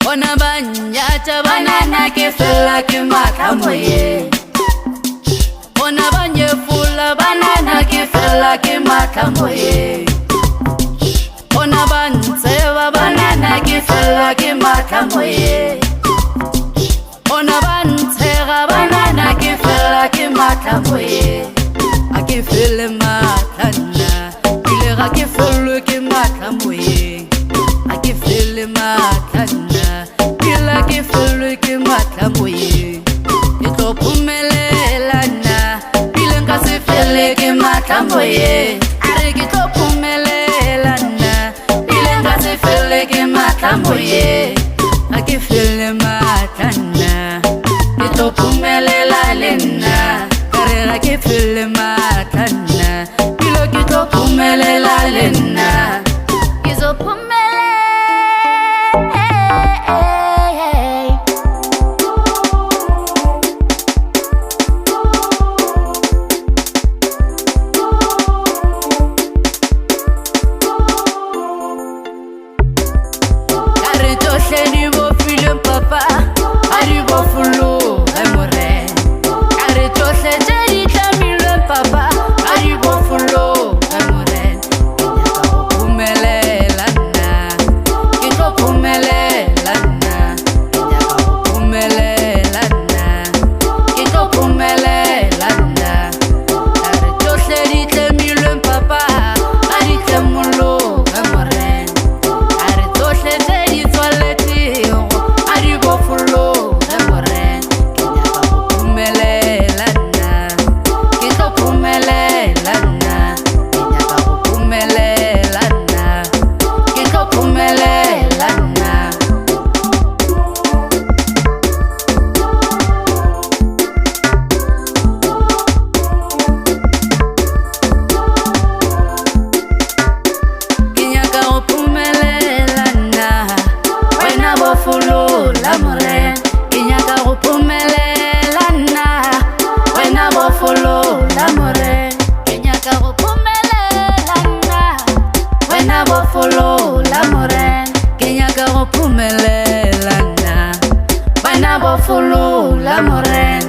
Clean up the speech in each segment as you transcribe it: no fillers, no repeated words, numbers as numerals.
Bona banyata banana ke fella ke matla moyeng. Bona banyefula banana ke fella ke matla moyeng. Bona bantseba banana ke fella ke matla moyeng. Bona bantshega banana ke fella ke matla moyeng. A ke fele matla nna ile ga ke felwe ke matla moyeng. A ke fele matla nna ile ke felwe ke matla moyeng. Ke tlo phumelela nna ile nka se fele ke matla moyeng. A re ke tlo phumelela nna ile nka se fele ke matla moyeng. A ke fele matla nna ke tlo phumelela le nna. Ka re ga ke fele matla nna ile ke tlo phumelela le nna. Ke tlo phumelela. Di bo filem papa, ari bo fulu amore. Are tohle jadi tamilem papa, ari bo fulu amore. Kita pumele lana, kita pumele lana, kita pumele lana, kita pumele lana. Are tohle di tamilem papa, ari tamulu amore. Are tohle jadi follow la morena.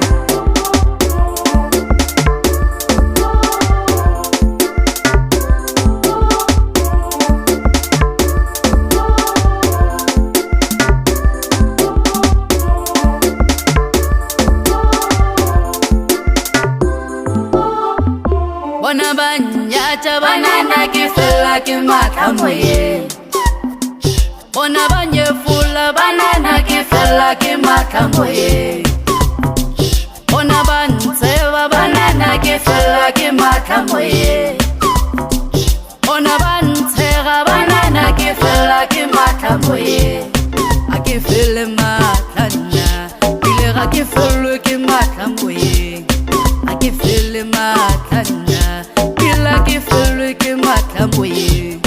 Bona banyata banana ke fella ke matla moyeng. Bona banyefula banana ke fella ke matla moyeng. Bona bantseba banana ke fella ke matla moyeng. Bona bantshega banana ke fella ke matla moyeng. A ke fele matla nna ile ga ke felwe ke matla moyeng. A ke fele matla nna ile ke felwe ke matla moyeng.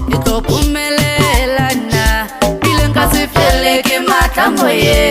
Ke tlo phumelela nna ile nka se fele ke matla moyeng.